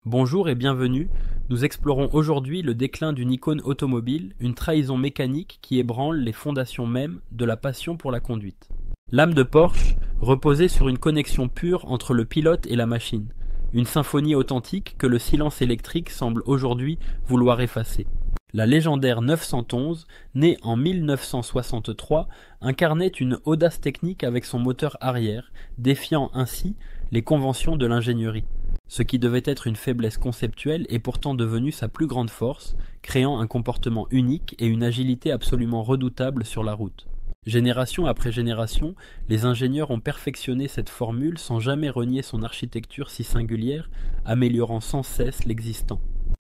Bonjour et bienvenue, nous explorons aujourd'hui le déclin d'une icône automobile, une trahison mécanique qui ébranle les fondations mêmes de la passion pour la conduite. L'âme de Porsche reposait sur une connexion pure entre le pilote et la machine, une symphonie authentique que le silence électrique semble aujourd'hui vouloir effacer. La légendaire 911, née en 1963, incarnait une audace technique avec son moteur arrière, défiant ainsi les conventions de l'ingénierie. Ce qui devait être une faiblesse conceptuelle est pourtant devenu sa plus grande force, créant un comportement unique et une agilité absolument redoutable sur la route. Génération après génération, les ingénieurs ont perfectionné cette formule sans jamais renier son architecture si singulière, améliorant sans cesse l'existant.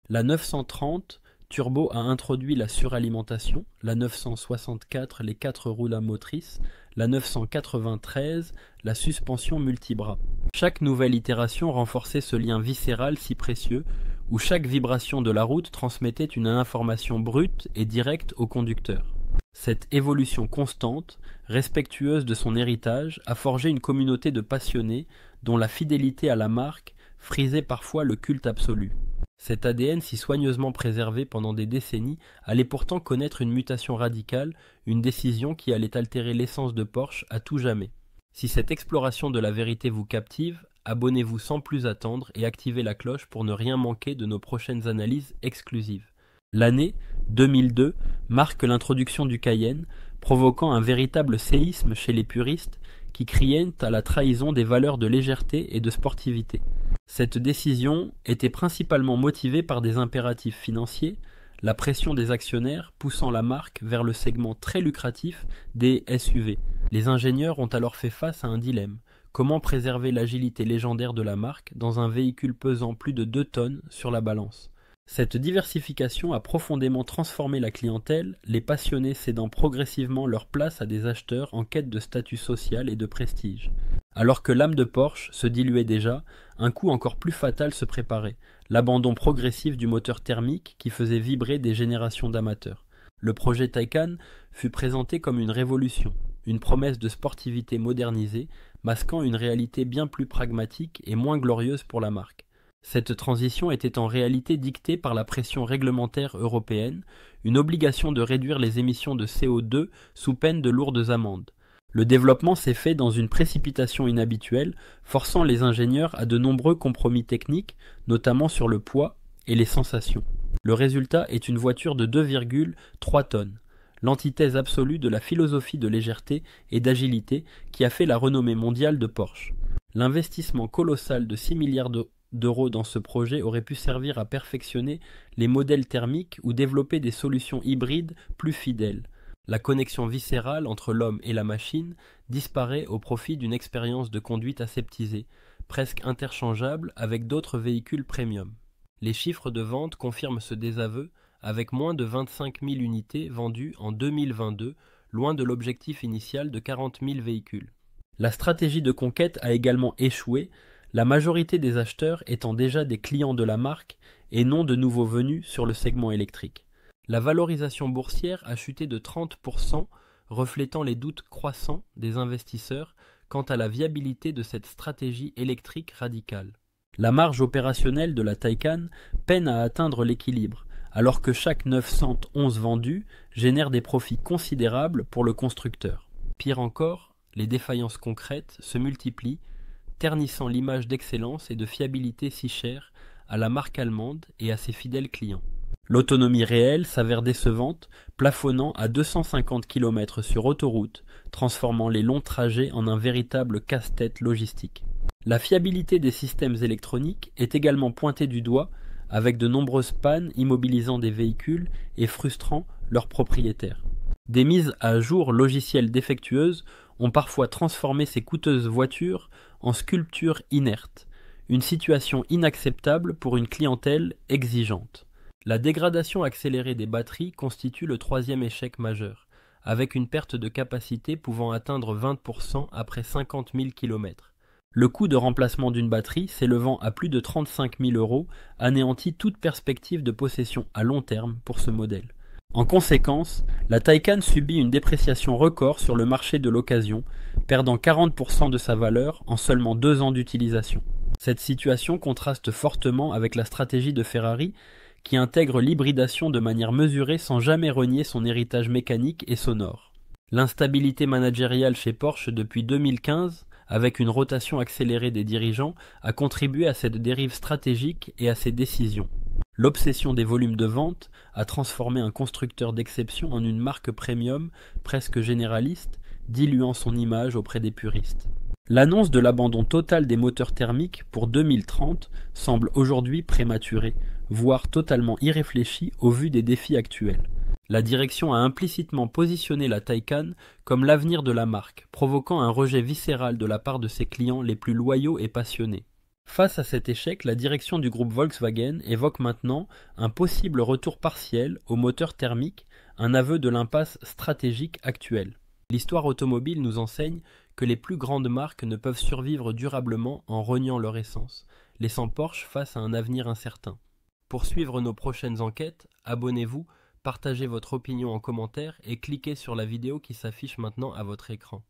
La 930 Turbo a introduit la suralimentation, la 964 les 4 roues à motrice, la 993 la suspension multibras. Chaque nouvelle itération renforçait ce lien viscéral si précieux, où chaque vibration de la route transmettait une information brute et directe au conducteur. Cette évolution constante, respectueuse de son héritage, a forgé une communauté de passionnés dont la fidélité à la marque frisait parfois le culte absolu. Cet ADN si soigneusement préservé pendant des décennies allait pourtant connaître une mutation radicale, une décision qui allait altérer l'essence de Porsche à tout jamais. Si cette exploration de la vérité vous captive, abonnez-vous sans plus attendre et activez la cloche pour ne rien manquer de nos prochaines analyses exclusives. L'année 2002 marque l'introduction du Cayenne, provoquant un véritable séisme chez les puristes qui criaient à la trahison des valeurs de légèreté et de sportivité. Cette décision était principalement motivée par des impératifs financiers, la pression des actionnaires poussant la marque vers le segment très lucratif des SUV. Les ingénieurs ont alors fait face à un dilemme. Comment préserver l'agilité légendaire de la marque dans un véhicule pesant plus de 2 tonnes sur la balance ? Cette diversification a profondément transformé la clientèle, les passionnés cédant progressivement leur place à des acheteurs en quête de statut social et de prestige. Alors que l'âme de Porsche se diluait déjà, un coup encore plus fatal se préparait, l'abandon progressif du moteur thermique qui faisait vibrer des générations d'amateurs. Le projet Taycan fut présenté comme une révolution, une promesse de sportivité modernisée, masquant une réalité bien plus pragmatique et moins glorieuse pour la marque. Cette transition était en réalité dictée par la pression réglementaire européenne, une obligation de réduire les émissions de CO2 sous peine de lourdes amendes. Le développement s'est fait dans une précipitation inhabituelle, forçant les ingénieurs à de nombreux compromis techniques, notamment sur le poids et les sensations. Le résultat est une voiture de 2,3 tonnes, l'antithèse absolue de la philosophie de légèreté et d'agilité qui a fait la renommée mondiale de Porsche. L'investissement colossal de 6 milliards d'euros dans ce projet aurait pu servir à perfectionner les modèles thermiques ou développer des solutions hybrides plus fidèles. La connexion viscérale entre l'homme et la machine disparaît au profit d'une expérience de conduite aseptisée, presque interchangeable avec d'autres véhicules premium. Les chiffres de vente confirment ce désaveu, avec moins de 25 000 unités vendues en 2022, loin de l'objectif initial de 40 000 véhicules. La stratégie de conquête a également échoué, la majorité des acheteurs étant déjà des clients de la marque et non de nouveaux venus sur le segment électrique. La valorisation boursière a chuté de 30%, reflétant les doutes croissants des investisseurs quant à la viabilité de cette stratégie électrique radicale. La marge opérationnelle de la Taycan peine à atteindre l'équilibre, alors que chaque 911 vendu génère des profits considérables pour le constructeur. Pire encore, les défaillances concrètes se multiplient, ternissant l'image d'excellence et de fiabilité si chère à la marque allemande et à ses fidèles clients. L'autonomie réelle s'avère décevante, plafonnant à 250 km sur autoroute, transformant les longs trajets en un véritable casse-tête logistique. La fiabilité des systèmes électroniques est également pointée du doigt, avec de nombreuses pannes immobilisant des véhicules et frustrant leurs propriétaires. Des mises à jour logicielles défectueuses ont parfois transformé ces coûteuses voitures en sculptures inertes, une situation inacceptable pour une clientèle exigeante. La dégradation accélérée des batteries constitue le troisième échec majeur, avec une perte de capacité pouvant atteindre 20% après 50 000 km. Le coût de remplacement d'une batterie, s'élevant à plus de 35 000 €, anéantit toute perspective de possession à long terme pour ce modèle. En conséquence, la Taycan subit une dépréciation record sur le marché de l'occasion, perdant 40% de sa valeur en seulement 2 ans d'utilisation. Cette situation contraste fortement avec la stratégie de Ferrari qui intègre l'hybridation de manière mesurée sans jamais renier son héritage mécanique et sonore. L'instabilité managériale chez Porsche depuis 2015, avec une rotation accélérée des dirigeants, a contribué à cette dérive stratégique et à ces décisions. L'obsession des volumes de vente a transformé un constructeur d'exception en une marque premium presque généraliste, diluant son image auprès des puristes. L'annonce de l'abandon total des moteurs thermiques pour 2030 semble aujourd'hui prématurée, voire totalement irréfléchie au vu des défis actuels. La direction a implicitement positionné la Taycan comme l'avenir de la marque, provoquant un rejet viscéral de la part de ses clients les plus loyaux et passionnés. Face à cet échec, la direction du groupe Volkswagen évoque maintenant un possible retour partiel au moteur thermique, un aveu de l'impasse stratégique actuelle. L'histoire automobile nous enseigne que les plus grandes marques ne peuvent survivre durablement en reniant leur essence, laissant Porsche face à un avenir incertain. Pour suivre nos prochaines enquêtes, abonnez-vous, partagez votre opinion en commentaire et cliquez sur la vidéo qui s'affiche maintenant à votre écran.